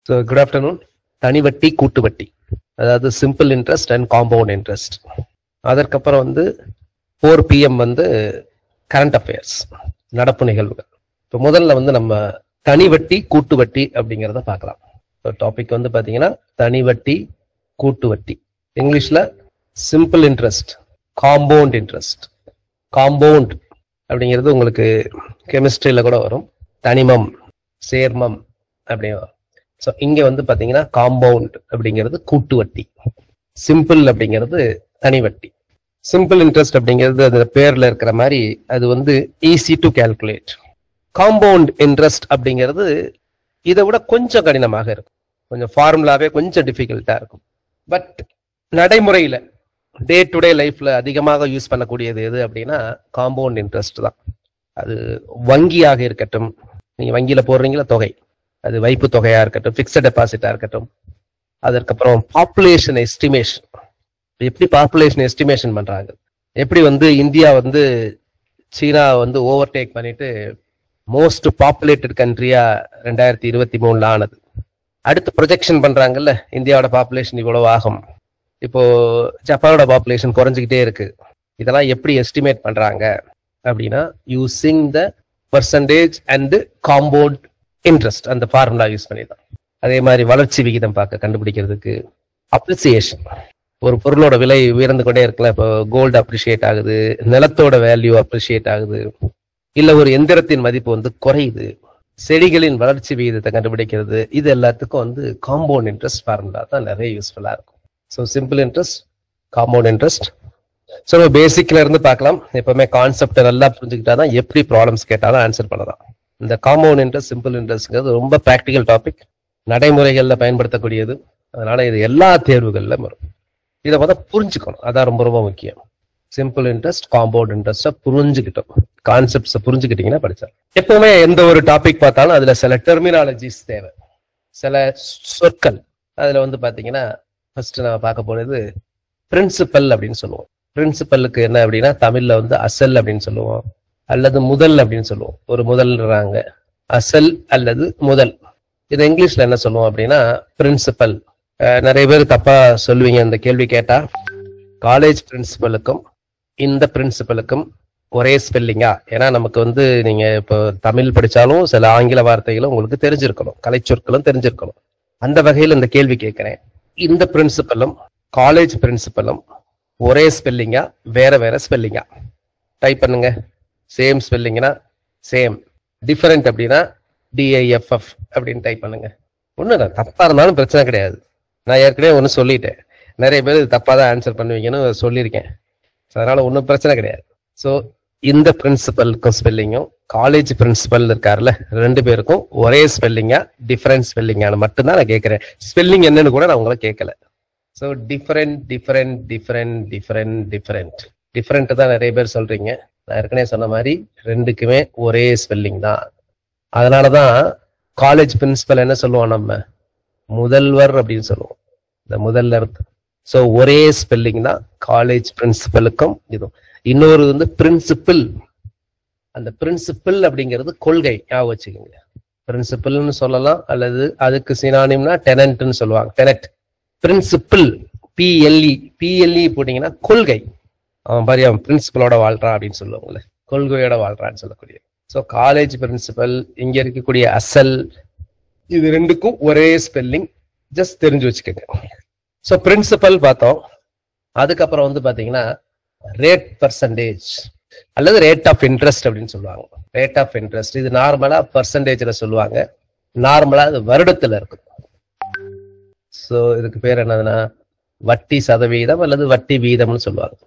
So good afternoon. தனி வட்டி கூட்டு வட்டி, அதாவது simple interest and compound interest. அதற்கப்புறம் வந்து 4 PM வந்து கரண்ட் அஃபேர்ஸ், நடப்பு நிகழ்வுகள். இப்போ முதல்ல வந்து நம்ம தனி வட்டி கூட்டு வட்டி அப்படிங்கிறத பார்க்கலாம். இப்போ டாபிக் வந்து பார்த்தீங்கன்னா தனி வட்டி கூட்டு வட்டி, இங்கிலீஷில் simple interest, compound interest. Compound அப்படிங்கிறது உங்களுக்கு கெமிஸ்ட்ரியில் கூட வரும், தனிமம் சேர்மம் அப்படின்னு வரும். ஸோ இங்கே வந்து பார்த்தீங்கன்னா காம்பவுண்ட் அப்படிங்கிறது கூட்டு வட்டி, சிம்பிள் அப்படிங்கிறது தனி வட்டி. சிம்பிள் இன்ட்ரெஸ்ட் அப்படிங்கிறது அந்த பேர்ல இருக்கிற மாதிரி அது வந்து easy to calculate. Compound interest அப்படிங்கிறது இதை விட கொஞ்சம் கடினமாக இருக்கும், கொஞ்சம் ஃபார்முலாவே கொஞ்சம் டிஃபிகல்ட்டா இருக்கும். பட் நடைமுறையில டே டு டே லைஃப்ல அதிகமாக யூஸ் பண்ணக்கூடியது எது அப்படின்னா காம்பவுண்ட் இன்ட்ரெஸ்ட் தான். அது வங்கியாக இருக்கட்டும், நீங்க வங்கியில போடுறீங்களா தொகை, அது வைப்பு தொகையா இருக்கட்டும், பிக்ஸட் டெபாசிட்டா இருக்கட்டும். அதற்கப்புறம் பாப்புலேஷன் எஸ்டிமேஷன், எப்படி பாப்புலேஷன் எஸ்டிமேஷன் பண்றாங்க, எப்படி வந்து இந்தியா வந்து சீனா வந்து ஓவர்டேக் பண்ணிட்டு மோஸ்ட் பாப்புலேட்டட் கண்ட்ரியா 2023 ஆனது. அடுத்து ப்ரொஜெக்ஷன் பண்றாங்கல்ல, இந்தியாவோட பாப்புலேஷன் இவ்வளவு ஆகும், இப்போ ஜப்பானோட பாப்புலேஷன் குறைஞ்சிக்கிட்டே இருக்கு. இதெல்லாம் எப்படி எஸ்டிமேட் பண்றாங்க அப்படின்னா using the percentage and compound interest, அந்த ஃபார்முலா யூஸ் பண்ணி தான். அதே மாதிரி வளர்ச்சி விகிதம் பார்க்க கண்டுபிடிக்கிறதுக்கு அப்ரிசியேஷன், ஒரு பொருளோட விலை உயர்ந்து கொண்டே இருக்கலாம். இப்போ கோல்டு அப்ரிஷியேட் ஆகுது, நிலத்தோட வேல்யூ அப்ரிஷியேட் ஆகுது, இல்ல ஒரு எந்திரத்தின் மதிப்பு வந்து குறையுது, செடிகளின் வளர்ச்சி விகிதத்தை கண்டுபிடிக்கிறது. இது எல்லாத்துக்கும் வந்து காம்பவுண்ட் இன்ட்ரெஸ்ட் ஃபார்முலா தான் நிறைய யூஸ்ஃபுல்லா இருக்கும். So simple interest, compound interest. So பேசிக்ல இருந்து பார்க்கலாம். எப்பவுமே கான்செப்ட் நல்லா புரிஞ்சுக்கிட்டாதான் எப்படி ப்ராப்ளம்ஸ் கேட்டாலும் ஆன்சர் பண்ணலாம். இந்த காம்பவுண்ட் இன்ட்ரெஸ்ட், சிம்பிள் இன்ட்ரெஸ்ட்ங்கிறது ரொம்ப ப்ராக்டிக்கல் டாபிக், நடைமுறைகள்ல பயன்படுத்தக்கூடியது. அதனால இது எல்லா தேர்வுகள்ல வரும். இதை பார்த்தா புரிஞ்சுக்கணும், அதான் ரொம்ப ரொம்ப முக்கியம். சிம்பிள் இன்ட்ரெஸ்ட், காம்பவுண்ட் இன்ட்ரெஸ்ட புரிஞ்சுக்கிட்டோம், கான்செப்ட்ஸ் புரிஞ்சுக்கிட்டீங்கன்னா படிச்சா. எப்பவுமே எந்த ஒரு டாபிக் பார்த்தாலும் அதுல சில டெர்மினாலஜிஸ் தேவை, சில சொற்கள். அதுல வந்து பாத்தீங்கன்னா ஃபர்ஸ்ட் நம்ம பார்க்க போனது பிரின்சிபல் அப்படின்னு சொல்லுவோம். பிரின்சிபலுக்கு என்ன அப்படின்னா தமிழ்ல வந்து அசல் அப்படின்னு சொல்லுவோம், அல்லது முதல் அப்படின்னு சொல்லுவோம். ஒரு முதல்றாங்க, அசல் அல்லது முதல். இது இங்கிலீஷ்ல என்ன சொல்லுவோம் அப்படின்னா பிரின்சிபல். நிறைய பேர் தப்பா சொல்லுவீங்க இந்த கேள்வி கேட்டா. காலேஜ் பிரின்சிபலுக்கும் இந்த பிரின்சிபலுக்கும் ஒரே ஸ்பெல்லிங்கா? ஏன்னா நமக்கு வந்து நீங்க இப்போ தமிழ் படிச்சாலும் சில ஆங்கில வார்த்தைகளும் உங்களுக்கு தெரிஞ்சிருக்கணும், கலைச்சொற்களும் தெரிஞ்சிருக்கணும். அந்த வகையில் இந்த கேள்வி கேட்கிறேன், இந்த பிரின்சிபலும் காலேஜ் பிரின்சிபலும் ஒரே ஸ்பெல்லிங்கா வேற வேற ஸ்பெல்லிங்கா? டைப் பண்ணுங்க. சேம் ஸ்பெல்லிங்னா சேம், டிஃபரெண்ட் அப்படின்னா DIFF அப்படின்னு டைப் பண்ணுங்க. ஒண்ணுதான், தப்பா இருந்தாலும் பிரச்சனை கிடையாது. நான் ஏற்கனவே ஒன்று சொல்லிட்டேன், நிறைய பேர் தப்பா தான் ஆன்சர் பண்ணுவீங்கன்னு சொல்லியிருக்கேன். அதனால ஒன்றும் பிரச்சனை கிடையாது. ஸோ இந்த பிரின்சிபலுக்கும் ஸ்பெல்லிங்கும் காலேஜ் பிரின்சிபல் இருக்காருல்ல, 2 பேருக்கும் ஒரே ஸ்பெல்லிங்கா டிஃபரெண்ட் ஸ்பெல்லிங்கானு மட்டும்தான் நான் கேட்கிறேன். ஸ்பெல்லிங் என்னன்னு கூட நான் உங்களை கேட்கல. So different different different different different different தான் நிறைய பேர் சொல்றீங்க. நான் ஏற்கனவே சொன்ன மாதிரி 2க்குமே ஒரே ஸ்பெல்லிங் தான். அதனாலதான் காலேஜ் பிரின்சிபல் என்ன சொல்லுவோம், நம்ம முதல்வர் அப்படின்னு சொல்லுவோம், இந்த முதல்வர். ஸோ ஒரே ஸ்பெல்லிங் தான் காலேஜ் பிரின்சிபலுக்கும் இதுவும். இன்னொரு வந்து பிரின்சிபிள். அந்த பிரின்சிபிள் அப்படிங்கிறது கொள்கை, ஞாபகம் வச்சுக்கோங்க. பிரின்சிபிள்னு சொல்லலாம், அல்லது அதுக்கு சினானிம்னா டெனன்ட்னு சொல்லுவாங்க, டெனட். பிரின்சிபிள் PLE போட்டீங்கன்னா கொள்கை. அவன் பாரு அவன் பிரின்சிபலோட வாழ்றான் அப்படின்னு சொல்லுவாங்கல்ல, கொள்கையோட வாழ்றான்னு சொல்லக்கூடிய. ஸோ காலேஜ் பிரின்சிபல், இங்க இருக்கக்கூடிய அசல், இது 2க்கும் ஒரே ஸ்பெல்லிங், ஜஸ்ட் தெரிஞ்சு வச்சுக்கோங்க. ஸோ பிரின்சிபல் பார்த்தோம். அதுக்கப்புறம் வந்து பாத்தீங்கன்னா ரேட் பர்சன்டேஜ் அல்லது ரேட் ஆஃப் இன்ட்ரெஸ்ட் அப்படின்னு சொல்லுவாங்க. ரேட் ஆஃப் இன்ட்ரெஸ்ட் இது நார்மலா பர்சன்டேஜ்ல சொல்லுவாங்க, நார்மலா அது வருடத்துல இருக்கும். ஸோ இதுக்கு பேர் என்னதுன்னா வட்டி சதவீதம் அல்லது வட்டி வீதம்னு சொல்லுவாங்க.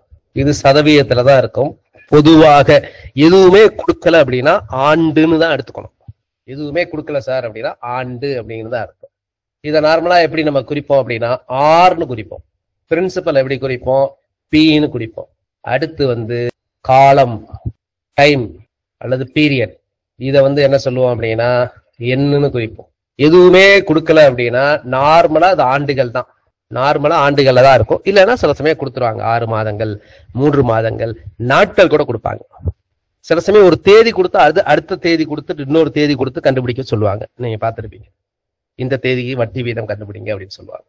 இது சதவீதத்துல தான் இருக்கும். பொதுவாக எதுவுமே கொடுக்கல அப்படின்னா ஆண்டுன்னு தான் எடுத்துக்கணும். எதுவுமே கொடுக்கல சார் அப்படின்னா ஆண்டு அப்படிங்கிறது தான் இருக்கும். இதை நார்மலா எப்படி நம்ம குறிப்போம் அப்படின்னா ஆர்னு குறிப்போம். பிரின்சிபல் எப்படி குறிப்போம், Pன்னு குறிப்போம். அடுத்து வந்து காலம், டைம் அல்லது பீரியட், இதை வந்து என்ன சொல்லுவோம் அப்படின்னா என்னன்னு குறிப்போம். எதுவுமே கொடுக்கல அப்படின்னா நார்மலா அது ஆண்டுகள் தான், நார்மலா ஆண்டுகள்ல தான் இருக்கும். இல்லைன்னா சில சமயம் கொடுத்துருவாங்க 6 மாதங்கள், 3 மாதங்கள், நாட்கள் கூட கொடுப்பாங்க. சில சமயம் ஒரு தேதி கொடுத்தா அது அடுத்த தேதி கொடுத்துட்டு இன்னொரு தேதி கொடுத்து கண்டுபிடிக்க சொல்லுவாங்க, நீங்க பார்த்துருப்பீங்க. இந்த தேதிக்கு வட்டி வீதம் கண்டுபிடிங்க அப்படின்னு சொல்லுவாங்க.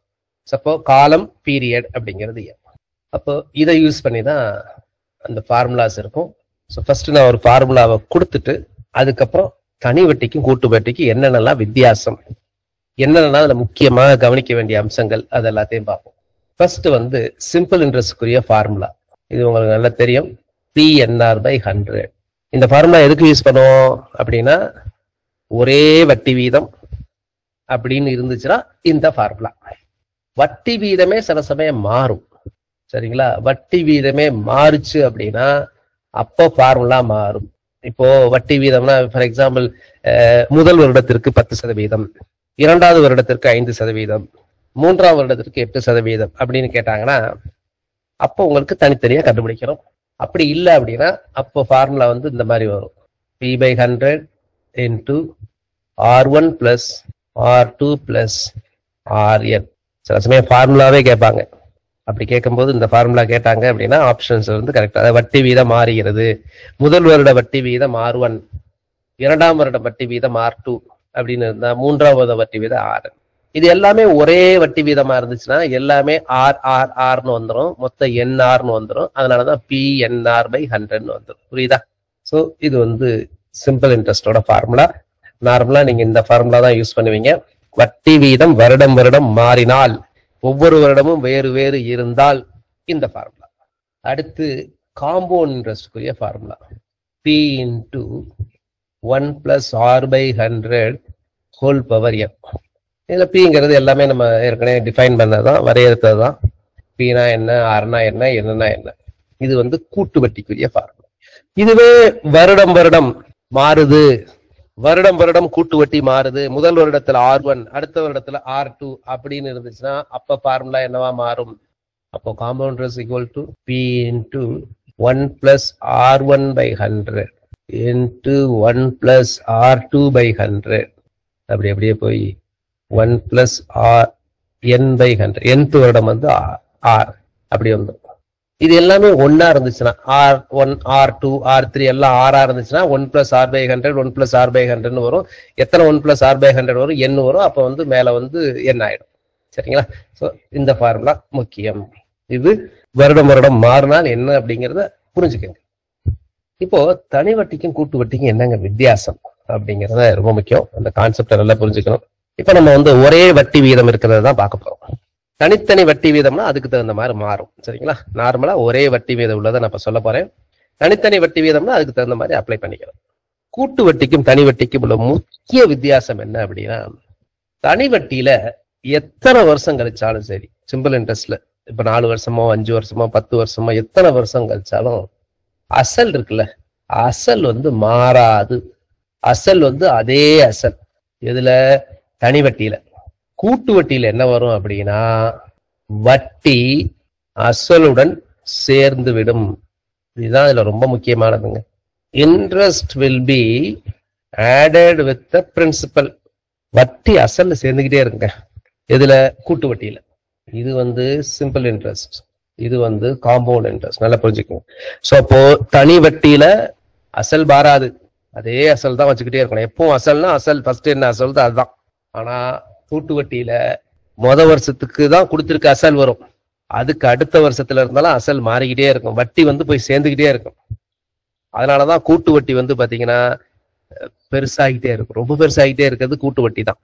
அப்போ காலம் பீரியட் அப்படிங்கிறது என். அப்போ இதை யூஸ் பண்ணி தான் அந்த ஃபார்முலாஸ் இருக்கும். ஸோ ஃபர்ஸ்ட் நான் ஒரு ஃபார்முலாவை கொடுத்துட்டு அதுக்கப்புறம் தனி வட்டிக்கும் கூட்டு வட்டிக்கும் என்னென்னலாம் வித்தியாசம், என்னென்னலாம் அதில் முக்கியமாக கவனிக்க வேண்டிய அம்சங்கள், அது எல்லாத்தையும் பார்ப்போம். ஃபர்ஸ்ட் வந்து சிம்பிள் இன்ட்ரெஸ்ட்க்குரிய ஃபார்முலா. இது உங்களுக்கு நல்லா தெரியும், PNR/100. இந்த ஃபார்முலா எதுக்கு யூஸ் பண்ணுவோம் அப்படின்னா, ஒரே வட்டி வீதம் அப்படின்னு இருந்துச்சுன்னா இந்த ஃபார்முலா. வட்டி வீதமே சில சமயம் மாறும், சரிங்களா? வட்டி வீதமே மாறுச்சு அப்படின்னா அப்போ ஃபார்முலா மாறும். இப்போ வட்டி வீதம்னா ஃபார் எக்ஸாம்பிள் முதல் வருடத்திற்கு 10%, இரண்டாவது வருடத்திற்கு 5%, மூன்றாவது வருடத்திற்கு 8% அப்படின்னு கேட்டாங்கன்னா அப்போ உங்களுக்கு தனித்தனியா கண்டுபிடிக்கிறோம். அப்படி இல்லை அப்படின்னா அப்போ ஃபார்முலா வந்து இந்த மாதிரி வரும், P/100 into R1 plus R2 plus RN. சில சமயம் ஃபார்முலாவே கேட்பாங்க. அப்படி கேட்கும்போது இந்த ஃபார்முலா கேட்டாங்க அப்படின்னா ஆப்ஷன்ஸ் வந்து கரெக்டா, அதாவது வட்டி வீதம் மாறுகிறது, முதல் வருட வட்டி வீதம் R1, இரண்டாம் வருட வட்டி வீதம் R2 அப்படின்னு இருந்தா மூன்றாவது வட்டி வீதம் RN. இது எல்லாமே ஒரே வட்டி வீதமா இருந்துச்சுன்னா எல்லாமே RRRன்னு வந்துடும், மொத்தம் NRன்னு வந்துடும். அதனாலதான் PNR/100 வந்துடும். புரியுதா? ஸோ இது வந்து சிம்பிள் இன்ட்ரெஸ்டோட ஃபார்முலா. நார்மலா நீங்க இந்த ஃபார்முலா தான் யூஸ் பண்ணுவீங்க. வட்டி வீதம் வருடம் வருடம் மாறினால், ஒவ்வொரு வருடமும் வேறு வேறு இருந்தால் இந்த ஃபார்முலா. அடுத்து compound இன்ட்ரெஸ்ட்க்குரிய formula, P into 1 plus R/100 whole power n. இதுல Pங்கிறது எல்லாமே நம்ம ஏற்கனவே டிஃபைன் பண்ணதான், வரையறுத்தது தான். Pனா என்ன, Rனா என்ன, என்னன்னா என்ன. இது வந்து கூட்டு வட்டிக்குரிய ஃபார்முலா. இதுவே வருடம் வருடம் மாறுது, வருடம் வருடம் கூட்டு வட்டி மாறுது, முதல் வருடத்துல R1 அடுத்த வருடத்துல R2 அப்படின்னு இருந்துச்சுன்னா அப்ப ஃபார்முலா என்னவா மாறும்? அப்போ compound interest equal to P into 1 plus R1/100 into 1 plus R2/100 அப்படி அப்படியே போய் 1 plus RN/100. nth வருடம் வந்து R அப்படி வந்து இது எல்லாமே ஒன்னா இருந்துச்சுன்னா, R1 R2 R3 எல்லாம் R இருந்துச்சுன்னா 1 plus R/100 1 plus R/100 வரும். எத்தனை 1 plus R/100 வரும்? n வரும். அப்ப வந்து மேல வந்து n ஆயிடும். சரிங்களா? ஸோ இந்த ஃபார்முலா முக்கியம். இது வருடம் வருடம் மாறினால் என்ன அப்படிங்கிறத புரிஞ்சுக்கங்க. இப்போ தனி வட்டிக்கும் கூட்டு வட்டிக்கும் என்னங்க வித்தியாசம் அப்படிங்கிறத ரொம்ப முக்கியம். அந்த கான்செப்டை நல்லா புரிஞ்சுக்கணும். இப்ப நம்ம வந்து ஒரே வட்டி வீதம் இருக்கிறத தான் பார்க்க போறோம். தனித்தனி வட்டி வீதம்னா அதுக்கு தகுந்த மாதிரி மாறும். சரிங்களா? நார்மலா ஒரே வட்டி வீதம் உள்ளதை நான் இப்ப சொல்ல போறேன். தனித்தனி வட்டி வீதம்னா அதுக்கு தகுந்த மாதிரி அப்ளை பண்ணிக்கிறோம். கூட்டு வட்டிக்கும் தனி வட்டிக்கும் உள்ள முக்கிய வித்தியாசம் என்ன அப்படின்னா, தனி வட்டியில எத்தனை வருஷம் கழிச்சாலும் சரி, சிம்பிள் இன்ட்ரெஸ்ட்ல இப்ப 4 வருஷமோ 5 வருஷமோ 10 வருஷமோ எத்தனை வருஷம் கழிச்சாலும் அசல் இருக்குல்ல, அசல் வந்து மாறாது. அசல் வந்து அதே அசல். இதுல தனி வட்டியில. கூட்டு வட்டியில என்ன வரும் அப்படின்னா, வட்டி அசலுடன் சேர்ந்து விடும். இதுதான் இதுல ரொம்ப முக்கியமானதுங்க. Interest will be added with the principal. வட்டி அசல்ல சேர்ந்துகிட்டே இருக்குங்க. இதுல கூட்டு வட்டியில. இது வந்து சிம்பிள் இன்ட்ரெஸ்ட், இது வந்து காம்பவுண்ட் இன்ட்ரெஸ்ட். நல்லா புரிஞ்சுக்கோங்க. ஸோ அப்போ தனி வட்டியில அசல் மாறாது, அதே அசல் தான் வச்சுக்கிட்டே இருக்கணும். எப்பவும் அசல்னா அசல் ஃபர்ஸ்ட் என்ன அசல் தான் அதுதான். ஆனா கூட்டு வட்டியில வருஷத்துக்கு தான் கொடுத்துருக்க அசல் வரும், அதுக்கு அடுத்த வருஷத்துல இருந்தாலும் அசல் மாறிக்கிட்டே இருக்கும். வட்டி வந்து போய் சேர்ந்துக்கிட்டே இருக்கும். அதனாலதான் கூட்டு வட்டி வந்து பாத்தீங்கன்னா பெருசாகிட்டே இருக்கும். ரொம்ப பெருசாகிட்டே இருக்கிறது கூட்டு வட்டி தான்.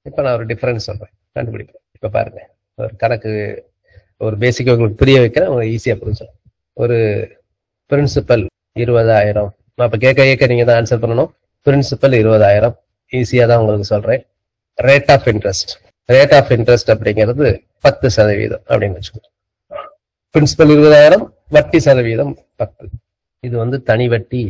இப்ப நான் ஒரு டிஃபரன்ஸ் சொல்றேன், கண்டுபிடிக்கிறேன். இப்ப பாருங்க, ஒரு கணக்கு, ஒரு பேசிக் உங்களுக்கு புரிய வைக்கிறேன், உங்களுக்கு ஈஸியா புரிஞ்சிடும். ஒரு பிரின்சிபல் 20,000. நான் இப்ப கேட்க நீங்க தான் ஆன்சர் பண்ணணும். பிரின்சிபல் 20,000 ஈஸியா தான் உங்களுக்கு சொல்றேன். Rate of interest, rate of interest அப்படிங்கிறது 10% அப்படின்னு வச்சுக்கோங்க. பிரின்சிபல் 20,000, வட்டி சதவீதம் 10. இது வந்து தனி வட்டி,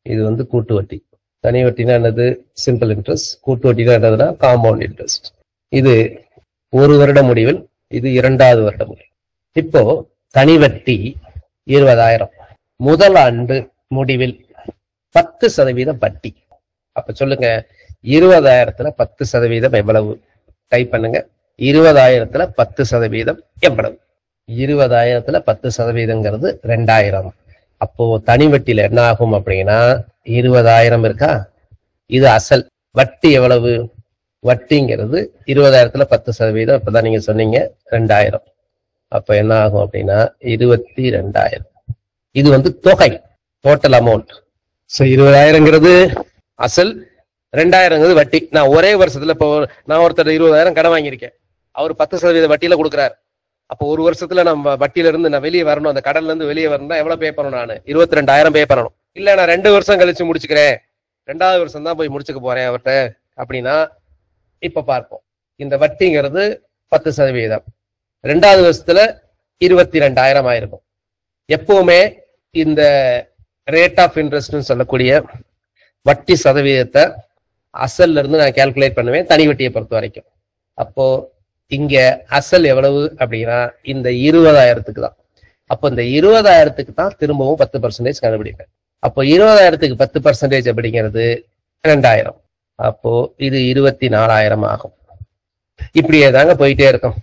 இது வந்து கூட்டு வட்டி. தனி வட்டினா என்னது? Simple interest. கூட்டு வட்டினா என்னதுன்னா காம்பவுண்ட் இன்ட்ரெஸ்ட். இது ஒரு வருட முடிவில், இது 2வது வருட முடிவில். இப்போ தனி வட்டி 20,000, முதல் ஆண்டு முடிவில் 10% வட்டி. அப்ப சொல்லுங்க, 20,000த்துல 10% எவ்வளவு? டைப் பண்ணுங்க. 20,000த்துல 10% எவ்வளவு? 20,000த்துல 10%ங்கிறது 2,000. அப்போ தனி வட்டியில என்ன ஆகும் அப்படின்னா, 20,000 இருக்கா, இது அசல். வட்டி எவ்வளவு? வட்டிங்கிறது 20,000த்துல 10%. இப்பதான் நீங்க சொன்னீங்க 2,000. அப்ப என்ன ஆகும் அப்படின்னா 22,000. இது வந்து தொகை, டோட்டல் அமௌண்ட். ஸோ 20,000ங்கிறது அசல், 2,000ங்கிறது வட்டி. நான் ஒரே வருஷத்துல இப்போ நான் ஒருத்தர் 20,000 கடன் வாங்கியிருக்கேன். அவர் 10% வட்டியில கொடுக்குறாரு. அப்போ ஒரு வருஷத்துல நம்ம வட்டியில இருந்து நான் வெளியே வரணும், அந்த கடன்ல இருந்து வெளியே வரணும்னா எவ்வளவு பே பண்ணணும்? நான் 22,000 பே பண்ணணும். இல்ல நான் 2 வருஷம் கழிச்சு முடிச்சுக்கிறேன், 2வது வருஷம் தான் போய் முடிச்சுக்க போறேன் அவர்கிட்ட அப்படின்னா, இப்ப பார்ப்போம். இந்த வட்டிங்கிறது 10%, 2வது வருஷத்துல 22,000 ஆயிருக்கும். எப்பவுமே இந்த ரேட் ஆஃப் இன்ட்ரெஸ்ட்னு சொல்லக்கூடிய வட்டி சதவீதத்தை அசல்ல இருந்து நான் கால்குலேட் பண்ணுவேன், தனி வட்டியை பொறுத்த வரைக்கும். அப்போ இங்க அசல் எவ்வளவு அப்படின்னா இந்த 20,000க்கு தான். அப்போ இந்த 20,000க்கு தான் திரும்பவும் 10% கண்டுபிடிப்பேன். அப்போ 20,000க்கு 10% அப்படிங்கிறது 2,000. அப்போ இது 24,000 ஆகும். இப்படியே தாங்க போயிட்டே இருக்கும்.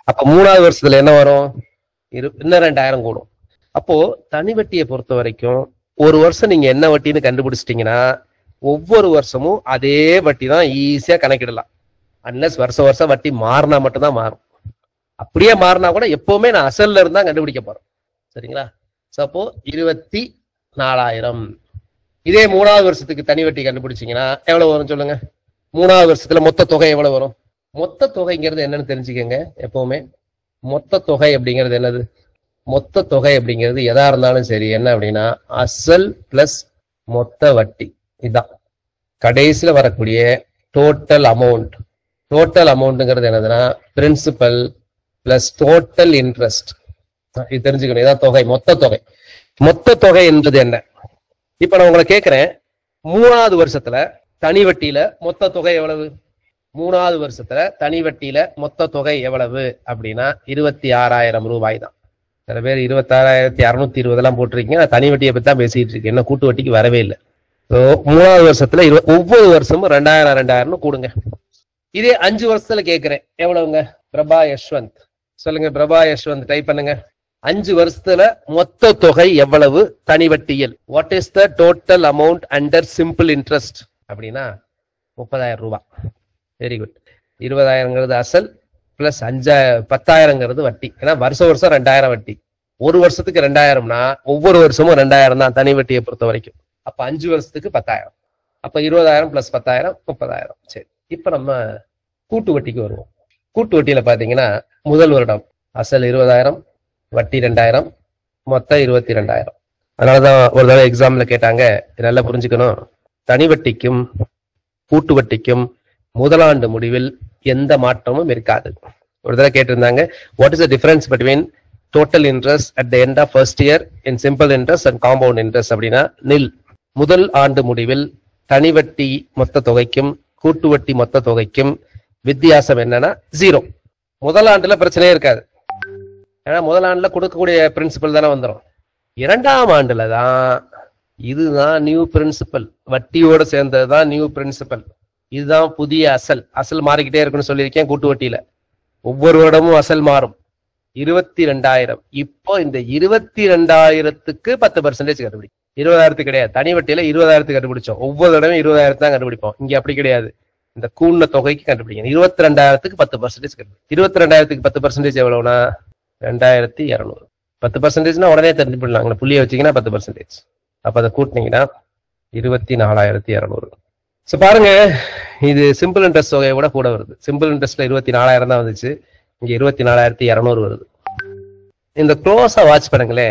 அப்ப 3வது வருஷத்துல என்ன வரும்? இன்னும் 2,000 கூடும். அப்போ தனி வட்டியை பொறுத்த வரைக்கும் ஒரு வருஷம் நீங்க என்ன வட்டின்னு கண்டுபிடிச்சிட்டீங்கன்னா ஒவ்வொரு வருஷமும் அதே வட்டி தான் ஈஸியா கணக்கிடலாம். அன்லஸ் வருஷம் வருஷம் வட்டி மாறினா மட்டும்தான் மாறும். அப்படியே மாறினா கூட எப்பவுமே நான் அசல்ல இருந்தா கண்டுபிடிக்க போறேன். சரிங்களா? அப்போ 24,000. இதே 3வது வருஷத்துக்கு தனி வட்டி கண்டுபிடிச்சீங்கன்னா எவ்வளவு வரும் சொல்லுங்க? 3வது வருஷத்துல மொத்த தொகை எவ்வளவு வரும்? மொத்த தொகைங்கிறது என்னன்னு தெரிஞ்சுக்கங்க. எப்பவுமே மொத்த தொகை அப்படிங்கிறது என்னது? மொத்த தொகை அப்படிங்கிறது எதா இருந்தாலும் சரி என்ன அப்படின்னா அசல் பிளஸ் மொத்த வட்டி. இதுதான் கடைசியில வரக்கூடிய டோட்டல் அமௌண்ட். டோட்டல் அமௌண்ட்ங்கிறது என்னதுன்னா பிரின்சிபல் பிளஸ் டோட்டல் இன்ட்ரெஸ்ட். இது தெரிஞ்சுக்கணும். இதான் தொகை, மொத்த தொகை. மொத்த தொகை என்பது என்ன? இப்ப நான் உங்களை கேட்கிறேன், 3வது வருஷத்துல தனி வட்டியில மொத்த தொகை எவ்வளவு? 3வது வருஷத்துல தனி வட்டியில மொத்த தொகை எவ்வளவு அப்படின்னா 26,000 ரூபாய் தான். சில பேர் 26,620 போட்டிருக்கீங்க. நான் தனி வட்டியை பத்தி தான் பேசிட்டு இருக்கேன், என்ன கூட்டு வட்டிக்கு வரவே இல்லை. 3வது வருஷத்துல ஒவ்வொரு வருஷமும் 2,000 கூடுங்க. இதே 5 வருஷத்துல கேட்கிறேன், எவ்வளவுங்க? பிரபா யஷ்வந்த் சொல்லுங்க. பிரபா யஷ்வந்த் டைப் பண்ணுங்க. 5 வருஷத்துல மொத்த தொகை எவ்வளவு தனி வட்டியில்? What is the total amount under simple interest அப்படின்னா 30,000 ரூபாய். Very good. 20,000ங்கிறது அசல் பிளஸ் 10,000ங்கிறது வட்டி. ஏன்னா வருஷம் 2,000 வட்டி. ஒரு வருஷத்துக்கு 2,000னா ஒவ்வொரு வருஷமும் 2,000 தான் தனி வட்டியை பொறுத்த வரைக்கும். அப்ப 5 வருஷத்துக்கு 10,000. அப்ப 20,000 பிளஸ் 10,000 30,000. சரி, இப்ப நம்ம கூட்டு வட்டிக்கு வருவோம். கூட்டு வட்டியில பாத்தீங்கன்னா முதல் வருடம் அசல் 20,000, வட்டி 2,000, மொத்தம் 22,000. அதனாலதான் ஒரு தடவை எக்ஸாம்ல கேட்டாங்க, நல்லா புரிஞ்சுக்கணும், தனி வட்டிக்கும் கூட்டு வட்டிக்கும் முதலாண்டு முடிவில் எந்த மாற்றமும் இருக்காது. ஒரு தடவை கேட்டிருந்தாங்க, what is the difference between total interest at the end of first year in simple interest and compound interest அப்படின்னா நில். முதல் ஆண்டு முடிவில் தனி வட்டி மொத்த தொகைக்கும் கூட்டு வட்டி மொத்த தொகைக்கும் வித்தியாசம் என்னன்னா 0. முதல் ஆண்டுல பிரச்சனையே இருக்காது. ஏன்னா முதல் ஆண்டுல கொடுக்கக்கூடிய பிரின்சிபல் தானே வந்துடும். 2ஆம் ஆண்டுல தான் இதுதான் நியூ பிரின்சிபல், வட்டியோட சேர்ந்ததுதான் நியூ பிரின்சிபல். இதுதான் புதிய அசல். அசல் மாறிக்கிட்டே இருக்குன்னு சொல்லியிருக்கேன். கூட்டு வட்டியில ஒவ்வொரு வருடமும் அசல் மாறும். 22,000. இப்போ இந்த 22,000க்கு 10% கண்டுபிடிக்கும். 20,000 கிடையாது. தனி வட்டியில 20,000 கண்டுபிடிச்சோம். ஒவ்வொரு தடவை 20,000 தான் கண்டுபிடிப்போம். இங்க அப்படி கிடையாது. இந்த கூண்ண தொகைக்கு கண்டுபிடிக்கணும். 22,000க்கு 10% கண்டுபிடிக்கும். 22,000க்கு 10% எவ்வளவுனா 2,200. 10%னா உடனே தெரிஞ்சு போடலாம். புள்ளிய வச்சீங்கன்னா 10%. அப்ப அதை கூட்டினீங்கன்னா 24,200. சோ பாருங்க, இது சிம்பிள் இன்ட்ரெஸ்ட் தொகையை விட கூட வருது. சிம்பிள் இன்ட்ரெஸ்ட்ல 24,000 தான் வந்துச்சு, இங்க 24,200 வருது. இந்த க்ளோஸா வாட்ச் பண்ணுங்களே,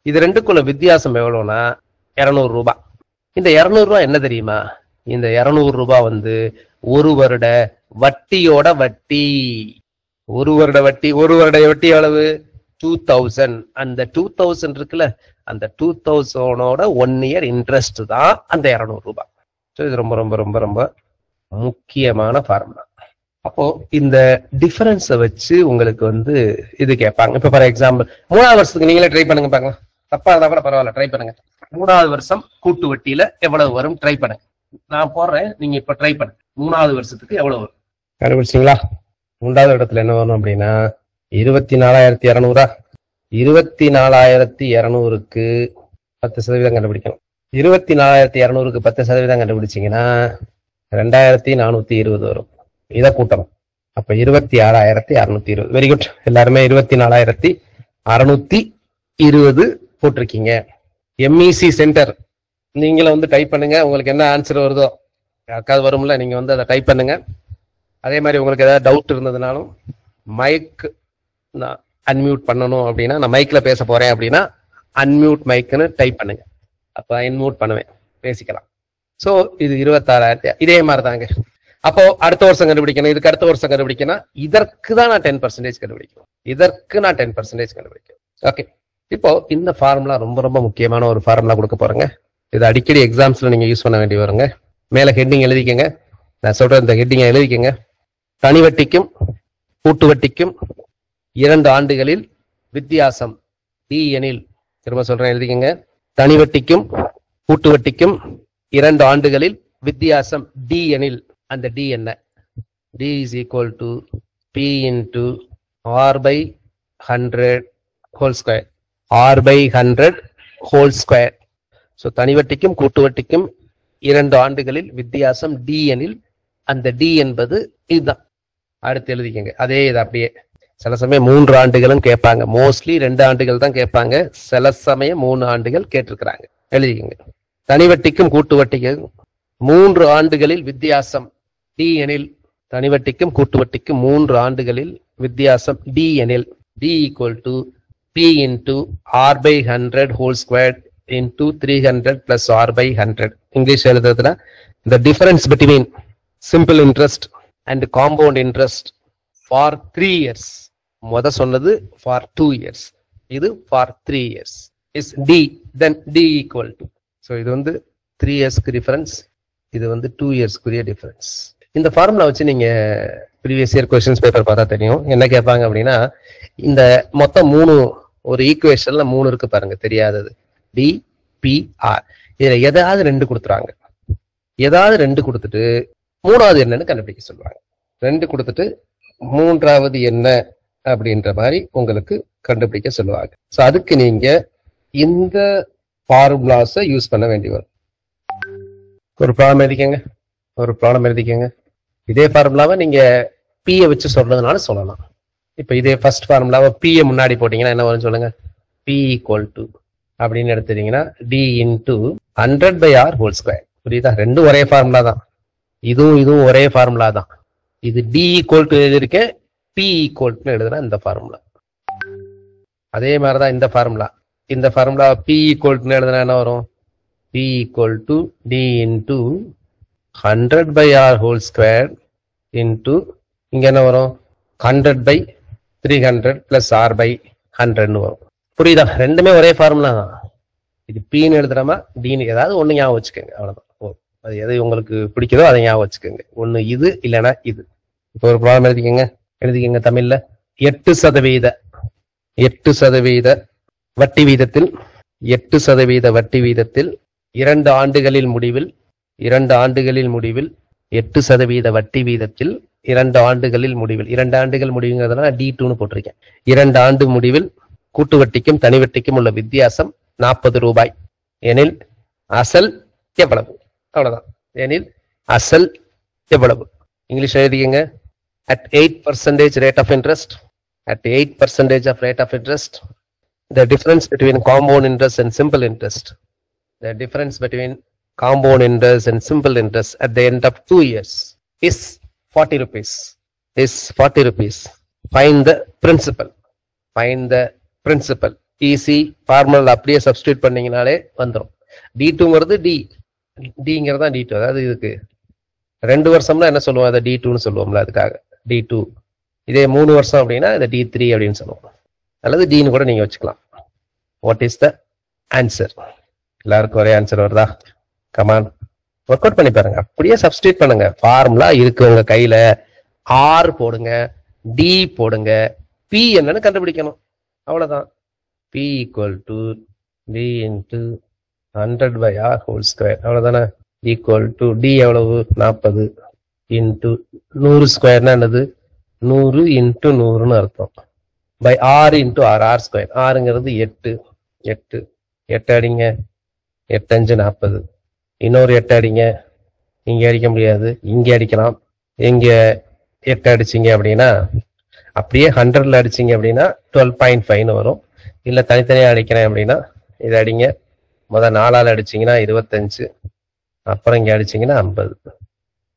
இது ரெண்டுக்குள்ள வித்தியாசம் எவ்வளவுனா 200 ரூபாய். இந்த 200 ரூபாய் என்ன தெரியுமா? இந்த 200 ரூபாய் வந்து ஒரு வருட வட்டியோட வட்டி. ஒரு வருட வட்டி வட்டி எவ்வளவு? 2,000. அந்த 2,000 இருக்குல்ல, அந்த 2,000ஓட 1 இயர் இன்ட்ரெஸ்ட் தான் அந்த 200 ரூபாய். இது ரொம்ப ரொம்ப ரொம்ப ரொம்ப முக்கியமான ஃபார்முலா. அப்போ இந்த டிஃபரன்ஸை வச்சு உங்களுக்கு வந்து இது கேட்பாங்க. இப்ப ஃபார் எக்ஸாம்பிள் 3வது வருஷத்துக்கு நீங்களே ட்ரை பண்ணுங்க பாக்கலாம். தப்பா இருந்தா கூட பரவாயில்ல, ட்ரை பண்ணுங்க. 3வது வருஷம் கூட்டு வட்டியில எவ்வளவு வரும் ட்ரை பண்ணுங்க. நான் போடுறேன், நீங்க இப்ப ட்ரை பண்ணுங்க. 3வது வருஷத்துக்கு எவ்வளவு வரும் கண்டுபிடிச்சிங்களா? 3வது இடத்துல என்ன வரும் அப்படின்னா 24,200. 24,200க்கு 10% கண்டுபிடிக்கணும். 24,200க்கு 10% கண்டுபிடிச்சீங்கன்னா 2,420 வரும். இதை கூட்டணும். அப்ப 26,620. Very good. எல்லாருமே 24,620 போட்டிருக்கீங்க. எம்இசி சென்டர் நீங்களும் வந்து டைப் பண்ணுங்க. உங்களுக்கு என்ன ஆன்சர் வருதோ யாருக்காவது வரும்ல, நீங்க வந்து அதை டைப் பண்ணுங்க. அதே மாதிரி உங்களுக்கு ஏதாவது டவுட் இருந்ததுனாலும் மைக் நான் அன்மியூட் பண்ணணும் அப்படின்னா, நான் மைக்ல பேச போறேன் அப்படின்னா அன்மியூட் மைக்னு டைப் பண்ணுங்க. அப்ப அன்மியூட் பண்ணுவேன், பேசிக்கலாம். ஸோ இது 26,000. இதே மாதிரி தாங்க. அப்போ அடுத்த வருஷம் கண்டுபிடிக்கணும், இதுக்கு அடுத்த வருஷம் கண்டுபிடிக்கணும். இதற்கு தான் நான் 10% கண்டுபிடிக்கணும். இதற்கு நான் 10% கண்டுபிடிக்கணும். ஓகே. இப்போ இந்த ஃபார்முலா ரொம்ப ரொம்ப முக்கியமான ஒரு ஃபார்முலா கொடுக்க போறேங்க. இது அடிக்கடி எக்ஸாம்ஸ்ல நீங்க யூஸ் பண்ண வேண்டி வருங்க. மேல ஹெட்டிங் எழுதிக்கங்க. நான் சொல்ற இந்த ஹெட்டிங்கை எழுதிக்கங்க. தனி வட்டிக்கும் கூட்டு வட்டிக்கும் 2 ஆண்டுகளில் வித்தியாசம் டி எனில். திரும்ப சொல்றேன், எழுதிக்கங்க. தனி வட்டிக்கும் கூட்டு வட்டிக்கும் 2 ஆண்டுகளில் வித்தியாசம் டி எனில். அந்த டி என்ன? T is equal to P into R by 100 whole square. R by 100 whole square. So தனி வட்டிக்கும் கூட்டு வட்டிக்கும் 2 ஆண்டுகளில் வித்தியாசம் டி எனில் அந்த டி என்பது இதுதான். அடுத்து எழுதிக்கங்க. அதே இது அப்படியே. சில சமயம் 3 ஆண்டுகளும் கேட்பாங்க. மோஸ்ட்லி 2 ஆண்டுகள் தான் கேட்பாங்க. சில சமயம் 3 ஆண்டுகள் கேட்டிருக்கிறாங்க. எழுதிக்கங்க. தனி வட்டிக்கும் கூட்டு வட்டிக்கும் 3 ஆண்டுகளில் வித்தியாசம் டி எனில். தனி வட்டிக்கும் கூட்டு வட்டிக்கும் 3 ஆண்டுகளில் வித்தியாசம் டி எனில் D equal to P into R by 100 whole square into 300 plus R by 100. English எழுதுறதுனா the difference between simple interest and compound interest for 3 years. முத சொன்னது for 2 years, இது for 3 years is d. then d equal to, so இது வந்து 3 yearsக்கு difference, இது வந்து 2 yearsக்குரிய difference. இந்த formula வச்சு நீங்க ப்ரீவியஸ் இயர் क्वेश्चंस பேப்பர் பார்த்தா தெரியும். என்ன கேட்பாங்க அப்படின்னா, இந்த மொத்தம் 3 ஒரு ஈக்குவேஷன்ல 3 இருக்கு பாருங்க தெரியாதது. T P R. இதுல ஏதாவது 2 கொடுத்துறாங்க. ஏதாவது 2 கொடுத்துட்டு 3வது என்னன்னு கண்டுபிடிக்க சொல்லுவாங்க. 2 கொடுத்துட்டு 3வது என்ன அப்படின்ற மாதிரி உங்களுக்கு கண்டுபிடிக்க சொல்லுவாங்க. ஸோ அதுக்கு நீங்க இந்த ஃபார்முலாஸை யூஸ் பண்ண வேண்டி வரும். ஒரு ப்ராப்ளம் எழுதிக்கங்க. இதே ஃபார்முலாவை நீங்க பியை வச்சு சொல்றதுனால சொல்லலாம். இப்போ இதே ஃபர்ஸ்ட் ஃபார்முலாவை பியை முன்னாடி போட்டீங்கன்னா என்ன வரும்னு சொல்லுங்க. பி ஈக்குவல் டு அப்படின்னு எடுத்துட்டீங்கன்னா T into 100 by R whole square. புரியுதா? ரெண்டும் ஒரே ஃபார்முலா தான். இதுவும் ஒரே ஃபார்முலா தான். இது டி ஈக்குவல் டு எழுதியிருக்கேன், பி ஈக்குவல் டு எழுதுனா இந்த ஃபார்முலா. அதே மாதிரிதான் இந்த ஃபார்முலா பி ஈக்குவல் டு எழுதுனா என்ன வரும்? P equal to T into 100 by R whole square into இங்க என்ன வரும்? 100 பை 300 பிளஸ் ஆர் பை 100 வரும். புரியுதா? ரெண்டுமே ஒரே ஃபார்முலா தான். இது பின்னு எழுதுறமா டின்னு ஏதாவது ஒண்ணு ஞாபகம் வச்சுக்கோங்க. அவ்வளவுதான். அது எது உங்களுக்கு பிடிக்குதோ அதை ஞாபகம் வச்சுக்கோங்க. ஒண்ணு இது இல்லைன்னா இது. இப்போ ஒரு ப்ராப்ளம் எழுதிக்கங்க தமிழ்ல. 8% வட்டி வீதத்தில் 8% வட்டி வீதத்தில் 2 ஆண்டுகளில் முடிவில் 8% வட்டி வீதத்தில் 2 ஆண்டுகளில் முடிவில் 2 ஆண்டுகள் முடிவுங்கிறதுனால D2ன்னு போட்டிருக்கேன். 2 ஆண்டு முடிவில் கூட்டு வட்டிக்கும் தனி வட்டிக்கும் உள்ள வித்தியாசம் 40 ரூபாய் எனில் அசல் எவ்வளவு? அவ்வளவுதான். எனில் அசல் எவ்வளவு? English எழுதிக்கங்க. at 8% rate of interest, the difference between compound interest and simple interest, at the end of 2 years is 40 rupees. Find the principal. Easy. Formula அப்படியே சப்ஸ்டியூட் பண்ணீங்கனாலே வந்துடும். D2ங்கிறது டிங்கிறதா D2. அதாவது இதுக்கு 2 வருஷம்னா என்ன சொல்லுவோம்? அதை D2ன்னு சொல்லுவோம்ல, அதுக்காக D2. இதே 3 வருஷம் அப்படின்னா இதை D3 அப்படின்னு சொல்லுவோம். அல்லது டின்னு கூட நீங்க வச்சுக்கலாம். What is the answer? எல்லாருக்கும் ஒரே ஆன்சர் வருதா? கமான், ஒர்க் அவுட் பண்ணி பாருங்க. அப்படியே சப்ஸ்டியூட் பண்ணுங்க. ஃபார்முலா இருக்கு உங்க கையில. ஆர் போடுங்க, டி போடுங்க, பி என்னன்னு கண்டுபிடிக்கணும். அவ்வளவுதான். P equal to T into 100 by R whole square. அவ்வளவுதானே? ஈக்குவல் டு டி எவ்வளவு? 40 இன்டு 100 ஸ்கொயர்னா என்னது? 100 இன்டு 100ன்னு அர்த்தம். By R into R square. ஆறுங்கிறது 8 அடிங்க. 8 5 40. இன்னொரு 8 அடிங்க. இங்க அடிக்க முடியாது, இங்க அடிக்கலாம். இங்க 8 அடிச்சிங்க அப்படின்னா, அப்படியே 100ல அடிச்சிங்க அப்படின்னா 12.5ன்னு வரும். இல்லை தனித்தனியாக அடிக்கிறேன் அப்படின்னா இதை அடிங்க. முதல் 4ஆல் அடிச்சிங்கன்னா 25, அப்புறம் இங்கே அடிச்சிங்கன்னா 50.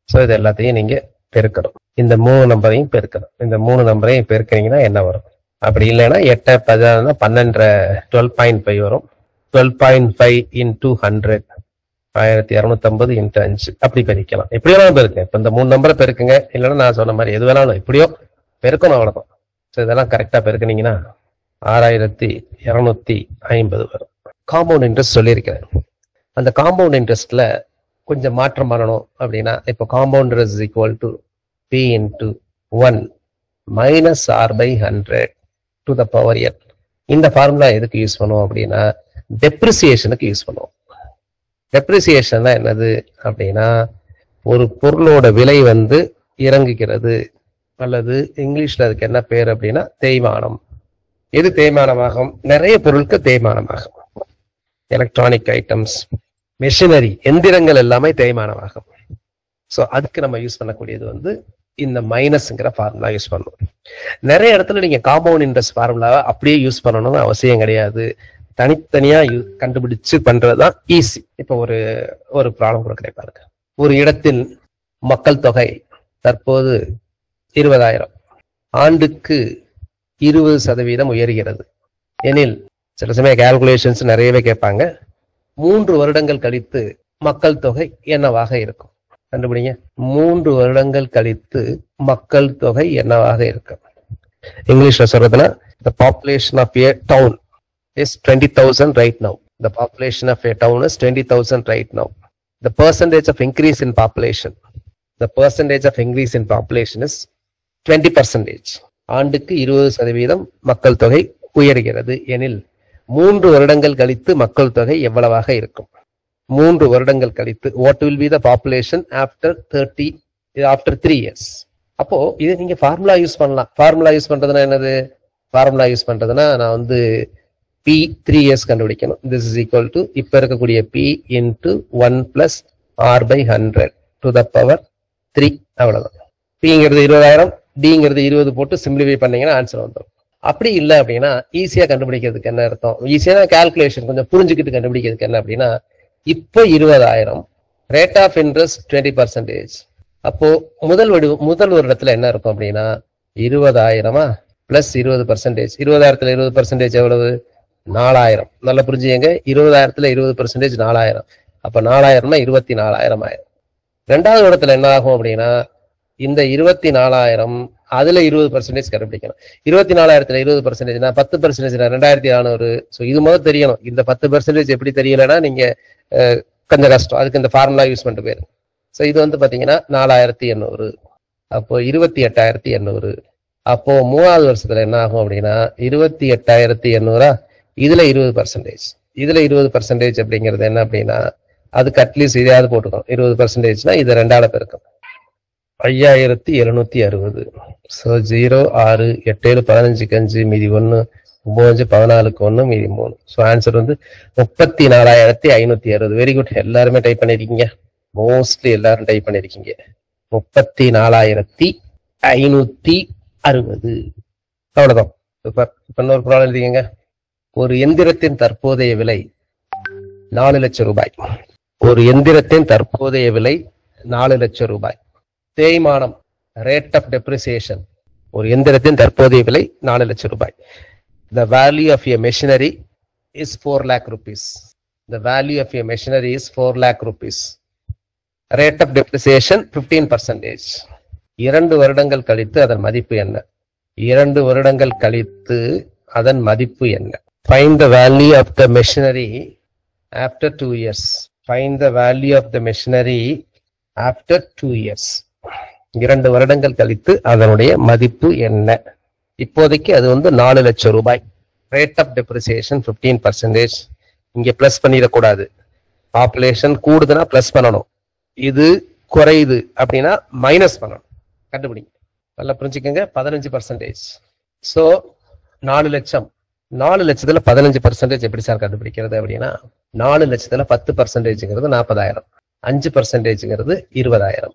ஸோ இது எல்லாத்தையும் நீங்கள் பெருக்கணும். இந்த 3 நம்பரையும் பெருக்கணும். இந்த 3 நம்பரையும் பெருக்கிறீங்கன்னா என்ன வரும்? அப்படி இல்லைன்னா 8 10 12 12.5 வரும். 12.5 into 100 1250 into 5 அப்படி பெருக்கலாம். எப்படி வேணாலும் பெருக்குங்க. இப்போ இந்த 3 நம்பரை பெருக்குங்க, இல்லைன்னா நான் சொன்ன மாதிரி எது வேணாலும் எப்படியோ பெருக்கணும், அவ்வளோதான். ஸோ இதெல்லாம் கரெக்டாக பெருக்குனீங்கன்னா 6250 வரும். காம்பவுண்ட் இன்ட்ரெஸ்ட் சொல்லியிருக்கிறேன். அந்த காம்பவுண்ட் இன்ட்ரெஸ்ட்ல கொஞ்சம் மாற்றம் பண்ணணும் அப்படின்னா, இப்போ compound interest equal to P into 1 minus R by 100 to the power n. இந்த ஃபார்முலா எதுக்கு யூஸ் பண்ணுவோம் அப்படின்னா, டெப்ரிசியேஷனுக்கு யூஸ் பண்ணுவோம். டெப்ரிசியேஷன் என்னது அப்படின்னா, ஒரு பொருளோட விலை வந்து இறங்குகிறது, அல்லது இங்கிலீஷ்ல அதுக்கு என்ன பேர் அப்படின்னா தேய்மானம். எது தேய்மானமாகும்? நிறைய பொருட்கள் தேய்மானமாகும். எலக்ட்ரானிக் ஐட்டம்ஸ், மெஷினரி, எந்திரங்கள் எல்லாமே தேய்மானமாகும். ஸோ அதுக்கு நம்ம யூஸ் பண்ணக்கூடியது வந்து இந்த மைனஸ்ங்கிற ஃபார்முலா யூஸ் பண்ணுவோம். நிறைய இடத்துல நீங்க காம்பவுண்ட் இன்ட்ரெஸ்ட் ஃபார்முலாவை அப்படியே யூஸ் பண்ணணும்னு அவசியம் கிடையாது. தனித்தனியா கண்டுபிடிச்சு பண்றதுதான் ஈஸி. இப்போ ஒரு ப்ராப்ளம் கொடுக்குறேன் பாருங்க. ஒரு இடத்தின் மக்கள் தொகை தற்போது 20,000, ஆண்டுக்கு 20% உயர்கிறது எனில், சில சமயம் கால்குலேஷன்ஸ் நிறையவே கேட்பாங்க, 3 வருடங்கள் கழித்து மக்கள் தொகை என்னவாக இருக்கும்? கண்டுபிடிங்க. 3 வருடங்கள் கழித்து மக்கள் தொகை என்னவாக இருக்கும்? இங்கிலீஷ்ல சொல்றதுன்னா, the population of a town is 20,000 right now. The population of a town is 20,000 right now. The percentage of increase in population, the percentage of increase in population is 20%. ஆண்டுக்கு 20% மக்கள் தொகை உயர்கிறது எனில், 3 வருடங்கள் கழித்து மக்கள் தொகை எவ்வளவாக இருக்கும்? 3 வருடங்கள் கழித்து what will be the population after 3 years? அப்போ இது நீங்க ஃபார்முலா யூஸ் பண்ணலாம். ஃபார்முலா யூஸ் பண்றதுன்னா என்னது? ஃபார்முலா யூஸ் பண்றதுன்னா நான் வந்து P 3 years கண்டுபிடிக்கணும். this is equal to இப்ப இருக்கக்கூடிய P into 1 plus R by 100 to the power 3. அவ்வளவுதான். Pங்கிறது 20,000, Dங்கிறது 20 போட்டு சிம்பிளிஃபை பண்ணீங்கன்னா ஆன்சர் வந்துடும். அப்படி இல்லை அப்படின்னா ஈஸியா கண்டுபிடிக்கிறதுக்கு என்ன அர்த்தம்? ஈஸியான கால்குலேஷன் கொஞ்சம் புரிஞ்சுக்கிட்டு கண்டுபிடிக்கிறதுக்கு என்ன அப்படின்னா, இப்போ 20,000, ரேட் ஆஃப் இன்ட்ரெஸ்ட் 20%. அப்போ முதல் வருடத்துல என்ன இருக்கும் அப்படின்னா, 20,000 பிளஸ் 20%. 20,000த்துல 20% எவ்வளவு? 4,000. நல்லா புரிஞ்சுங்க. 20,000த்துல 20% 4,000. அப்ப 4,000னா 24,000 ஆயிரம். ரெண்டாவது இடத்துல என்ன ஆகும் அப்படின்னா, இந்த 24,000 அதுல 20% கண்டுபிடிக்கணும். 24,000த்துல 20%, 10%, 2,400. ஸோ இது முதல் தெரியணும். இந்த 10% எப்படி தெரியலன்னா நீங்க கொஞ்சம் கஷ்டம். அதுக்கு இந்த ஃபார்முலா யூஸ் பண்ணிட்டு போயிரு. ஸோ இது வந்து பாத்தீங்கன்னா 4,800. அப்போ 28,800. அப்போ 3வது வருஷத்துல என்ன ஆகும் அப்படின்னா 28,800 இதுல 20%. இதுல 20% அப்படிங்கிறது என்ன அப்படின்னா, அதுக்கு அட்லீஸ்ட் இதையாவது போட்டுக்கணும். 20%னா இது 2ஆல பெருக்கும். 5,760. ஸோ 0 6 8 7 15 5 மீதி 1 9 14 1 மீதி 3. ஸோ ஆன்சர் வந்து 34,560. Very good. எல்லாருமே டைப் பண்ணிருக்கீங்க. மோஸ்ட்லி எல்லாரும் டைப் பண்ணிருக்கீங்க. 34,560. அவ்வளவுதான். இப்ப இன்னொரு ப்ராப்ளம் எழுதிக்கங்க. ஒரு எந்திரத்தின் தற்போதைய விலை 4 லட்சம் ரூபாய். ஒரு எந்திரத்தின் தற்போதைய விலை 4 லட்சம் ரூபாய். தேய்மானம், ரேட் ஆஃப் டெப்ரிசியேஷன், ஒரு எந்திரத்தின் தற்போதைய விலை 4 லட்சம் ரூபாய். The value of a machinery is 4 lakh rupees. The value of a machinery is 4 lakh rupees. Rate of depreciation 15%. 2 வருடங்கள் கழித்து அதன் மதிப்பு என்ன? 2 வருடங்கள் கழித்து அதன் மதிப்பு என்ன? Find the value of the machinery after 2 years. Find the value of the machinery after 2 years. 2 வருடங்கள் கழித்து அதனுடைய மதிப்பு என்ன? இப்போதைக்கு அது வந்து 4 லட்சம் ரூபாய். Rate of depreciation 15%. இங்க பிளஸ் பண்ணிடக்கூடாது. பாப்புலேஷன் கூடுதுன்னா பிளஸ் பண்ணணும். இது குறையுது அப்படின்னா மைனஸ் பண்ணணும். கண்டுபிடிங்க. நல்லா புரிஞ்சுக்கங்க. 15%. ஸோ 4 லட்சம். 4 லட்சத்துல 15% எப்படி சார் கண்டுபிடிக்கிறது அப்படின்னா, 4 லட்சத்துல 10%ங்கிறது 40,000, 5%ங்கிறது 20,000.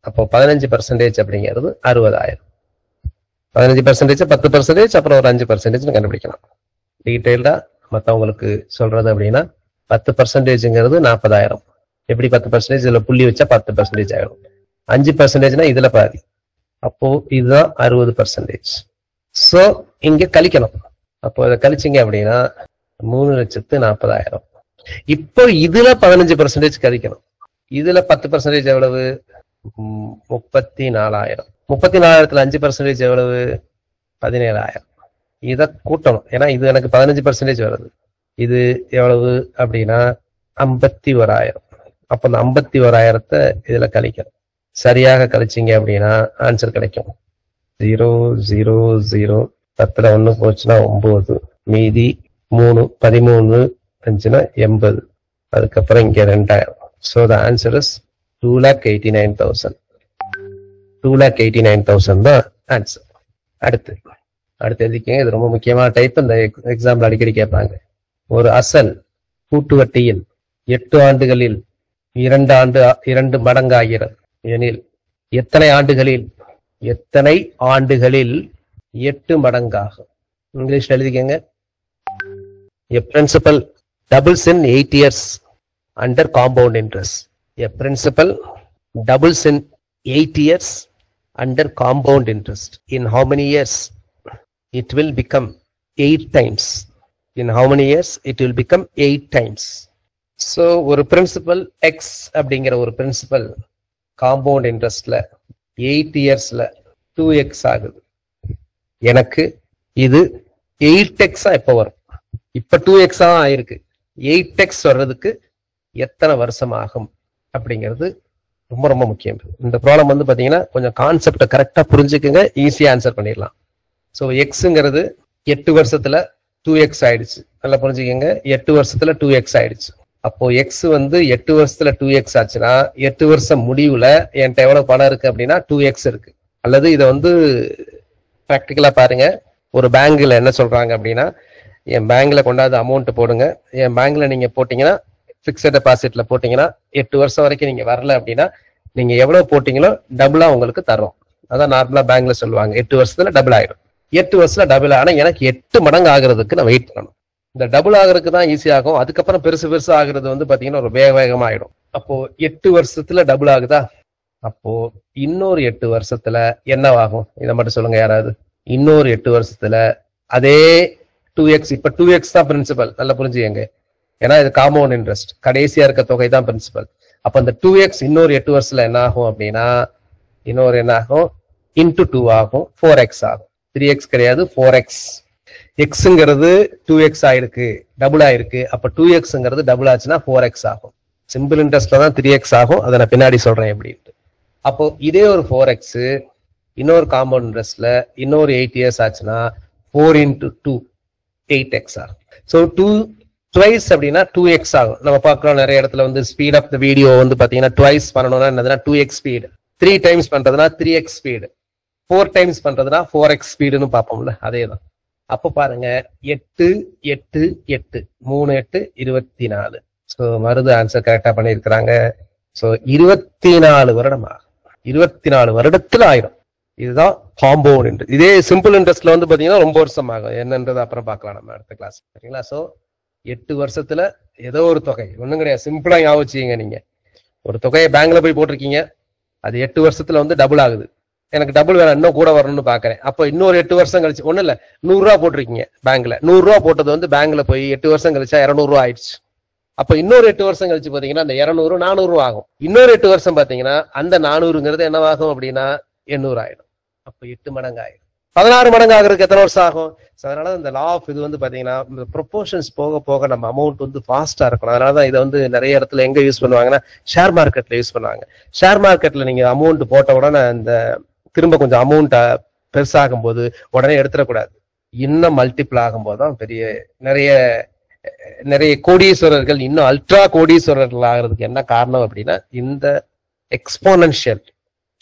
அப்போ 15% அப்படிங்கிறது 60,000. 15% 10%, அப்புறம் ஒரு 5% கண்டுபிடிக்கலாம். டீட்டெயில்டா மற்றவங்களுக்கு சொல்றது அப்படின்னா 10%ங்கிறது 40,000. எப்படி 10% இதுல புள்ளி வச்சா 10% ஆயிடும். 5%னா இதுல பாதி. அப்போ இதுதான் 60%. சோ இங்க கழிக்கணும். அப்போ இதை கழிச்சிங்க அப்படின்னா 3,40,000. இப்போ இதுல 15% கழிக்கணும். இதுல 10% எவ்வளவு? 34,000. 34,000த்துல 5% எவ்வளவு? 17,000. இதை கூட்டணும். ஏன்னா இது எனக்கு 15% வருது. இது எவ்வளவு அப்படின்னா 51,000. அப்ப அந்த 51,000த்தை இதுல கழிக்கணும். சரியாக கழிச்சிங்க அப்படின்னா ஆன்சர் கிடைக்கும். 0 0 0 10ல 1 போச்சுன்னா 9, மீதி 3, 13 5னா 80. அதுக்கப்புறம் இங்க 2,000. So the answer is 2,89,000. 2,89,000 தான் ஆன்சர். அடுத்து எழுதிக்கங்க. இது ரொம்ப முக்கியமான டைப். இந்த எக்ஸாம்பிள் அடிக்கடி கேட்பாங்க. ஒரு அசல் கூட்டு வட்டியில் 8 ஆண்டுகளில் 2 மடங்காகிறது எனில் எத்தனை ஆண்டுகளில் 8 மடங்காகும்? இங்கிலீஷ்ல எழுதிக்கங்க. A principal doubles in 8 years under compound interest. A principal doubles in 8 years under compound interest. In how many years it will become 8 times? In how many years it will become 8 times? So ஒரு principal x அப்படிங்கிற ஒரு principal compound இன்ட்ரெஸ்ட்ல 8 இயர்ஸ்ல 2x ஆகுது. எனக்கு இது 8x எப்ப வரும்? இப்ப 2x ஆயிருக்கு. 8x வர்றதுக்கு எத்தனை வருஷம் ஆகும் அப்படிங்கிறது ரொம்ப ரொம்ப முக்கியம். இந்த ப்ராப்ளம் வந்து பாத்தீங்கன்னா கொஞ்சம் கான்செப்டை கரெக்டா புரிஞ்சுக்குங்க, ஈஸியா ஆன்சர் பண்ணிடலாம். ஸோ எக்ஸுங்கிறது 8 வருஷத்துல 2x ஆயிடுச்சு. நல்லா புரிஞ்சுக்கங்க. 8 வருஷத்துல 2x ஆயிடுச்சு. அப்போ எக்ஸ் வந்து 8 வருஷத்துல 2x ஆச்சுன்னா 8 வருஷம் முடிவுல என்கிட்ட எவ்வளவு பணம் இருக்கு அப்படின்னா 2x இருக்கு. அல்லது இதை வந்து ப்ராக்டிக்கலா பாருங்க. ஒரு பேங்க்ல என்ன சொல்றாங்க அப்படின்னா, என் பேங்க்ல கொண்டாந்து அமௌண்ட் போடுங்க, என் பேங்க்ல நீங்க போட்டீங்கன்னா பிக்ஸட் டெபாசிட்ல போட்டீங்கன்னா 8 வருஷம் வரைக்கும் நீங்க வரல அப்படின்னா நீங்க எவ்வளவு போட்டீங்களோ டபுளா உங்களுக்கு தரோம். அதான் நார்மலா பேங்க்ல சொல்லுவாங்க. 8 வருஷத்துல டபுள் ஆயிடும். 8 வருஷத்துல டபுள். ஆனா எனக்கு 8 மடங்கு ஆகுறதுக்கு நான் வெயிட் பண்ணணும். இந்த டபுள் ஆகுறதுக்கு தான் ஈஸி ஆகும். அதுக்கப்புறம் பெருசு ஆகுறது வந்து பாத்தீங்கன்னா ஒரு வேகமா ஆயிடும். அப்போ 8 வருஷத்துல டபுள் ஆகுதா? அப்போ இன்னொரு 8 வருஷத்துல என்னவாகும்? இதை மட்டும் சொல்லுங்க யாராவது. இன்னொரு 8 வருஷத்துல அதே 2x. இப்ப 2x தான் பிரின்சிபல். நல்லா புரிஞ்சுக்கங்க. ஏன்னா இது காம்பவுண்ட் இன்ட்ரெஸ்ட். கடைசியா இருக்க தொகை தான் பிரின்சிபல். அப்ப இந்த 2x இன்னொரு 8 வருஷத்துல என்ன ஆகும் அப்படின்னா இன்னொரு என்ன ஆகும்? இன்டூ 2 ஆகும். 4x ஆகும். 3x கிடையாது, 4x. எக்ஸுங்கிறது 2x ஆயிருக்கு, டபுள் ஆயிருக்கு. அப்ப 2xங்கிறது டபுள் ஆச்சுன்னா 4x ஆகும். சிம்பிள் இன்ட்ரெஸ்ட்ல தான் 3x ஆகும். அதை நான் பின்னாடி சொல்றேன் எப்படின்ட்டு. அப்போ இதே ஒரு 4x இன்னொரு காம்பவுண்ட் இன்ட்ரெஸ்ட்ல இன்னொரு 8 இயர்ஸ் ஆச்சுன்னா 4 into 2 8x ஆகும். ஸோ 2 twice அப்படின்னா 2x ஆகும். நம்ம பார்க்கிறோம் நிறைய இடத்துல வந்து ஸ்பீட் ஆஃப் த வீடியோ வந்து பாத்தீங்கன்னா twice பண்ணணும்னா என்னதுன்னா 2x speed, 3 times பண்றதுனா 3x speed, 4 times பண்றதுனா 4x ஸ்பீடுன்னு பார்ப்போம்ல, அதேதான். அப்ப பாருங்க 8 8 8 3 8 24. ஸோ மருது ஆன்சர் கரெக்டா பண்ணியிருக்கிறாங்க. ஸோ 24 வருடம் ஆகும். 24 வருடத்துல ஆயிரும். இதுதான் காம்பவுண்ட் இன்ட்ரெஸ்ட். இதே சிம்பிள் இன்ட்ரெஸ்ட்ல வந்து பாத்தீங்கன்னா ரொம்ப வருஷம் ஆகும். என்னன்றது அப்புறம் பார்க்கலாம் நம்ம அடுத்த கிளாஸ். சரிங்களா? ஸோ 8 வருஷத்துல ஏதோ ஒரு தொகை, ஒண்ணும் கிடையாது, சிம்பிளா ஞாபகம் வச்சுக்கீங்க. நீங்க ஒரு தொகையை பேங்க்ல போய் போட்டிருக்கீங்க, அது 8 வருஷத்துல வந்து டபுள் ஆகுது. எனக்கு டபுள் வேணும், இன்னும் கூட வரணும்னு பாக்குறேன். அப்ப இன்னொரு 8 வருஷம் கழிச்சு, ஒண்ணு இல்ல, 100 ரூபா போட்டிருக்கீங்க பேங்க்ல. 100 ரூபா போட்டது வந்து பேங்க்ல போய் 8 வருஷம் கழிச்சா 200 ரூபா ஆயிடுச்சு. அப்ப இன்னொரு 8 வருஷம் கழிச்சு பாத்தீங்கன்னா அந்த 200 400 ரூபா ஆகும். இன்னொரு 8 வருஷம் பாத்தீங்கன்னா அந்த 400ங்கிறது என்னவாகும் அப்படின்னா 800 ஆயிடும். அப்ப 8 மடங்கு ஆயிடும். 16 மடங்கு ஆகுறதுக்கு எத்தனை வருஷம் ஆகும்? அதனால இந்த லா ஆஃப் இது வந்து பாத்தீங்கன்னா ப்ரொபோர்ஷன்ஸ் போக போக நம்ம அமௌண்ட் வந்து ஃபாஸ்டா இருக்கணும். அதனாலதான் இதை வந்து நிறைய இடத்துல எங்க யூஸ் பண்ணுவாங்கன்னா ஷேர் மார்க்கெட்ல யூஸ் பண்ணுவாங்க. ஷேர் மார்க்கெட்ல நீங்க அமௌண்ட் போட்ட உடனே இந்த திரும்ப கொஞ்சம் அமௌண்ட் பெருசாகும் போது உடனே எடுத்துடக்கூடாது. இன்னும் மல்டிபிள் ஆகும் போதுதான் நிறைய கோடீஸ்வரர்கள் இன்னும் அல்ட்ரா கோடீஸ்வரர்கள் ஆகிறதுக்கு என்ன காரணம் அப்படின்னா இந்த எக்ஸ்போனன்ஷியல்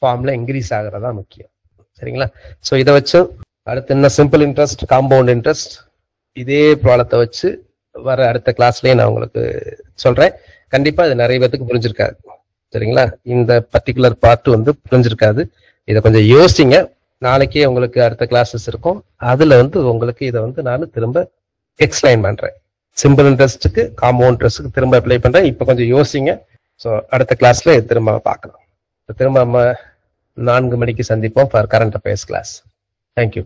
ஃபார்ம்ல இன்க்ரீஸ் ஆகுறதா முக்கியம். சரிங்களா? ஸோ இதை வச்சு அடுத்து என்ன சிம்பிள் இன்ட்ரெஸ்ட், காம்பவுண்ட் இன்ட்ரெஸ்ட், இதே ப்ராப்ளத்தை வச்சு வர அடுத்த கிளாஸ்லயே நான் உங்களுக்கு சொல்றேன். கண்டிப்பா இது நிறைய பேருக்கு புரிஞ்சிருக்காது. சரிங்களா? இந்த பர்டிகுலர் பார்ட் வந்து புரிஞ்சிருக்காது. இதை கொஞ்சம் யோசிங்க. நாளைக்கே உங்களுக்கு அடுத்த கிளாஸஸ் இருக்கும். அதுல வந்து உங்களுக்கு இதை வந்து நான் திரும்ப எக்ஸ்பிளைன் பண்றேன். சிம்பிள் இன்ட்ரெஸ்ட்டுக்கு காம்பவுண்ட் இன்ட்ரெஸ்ட்டுக்கு திரும்ப அப்ளை பண்றேன். இப்போ கொஞ்சம் யோசிங்க. ஸோ அடுத்த கிளாஸ்ல திரும்ப பார்க்கலாம். திரும்ப நம்ம 4 மணிக்கு சந்திப்போம் for current affairs class. Thank you.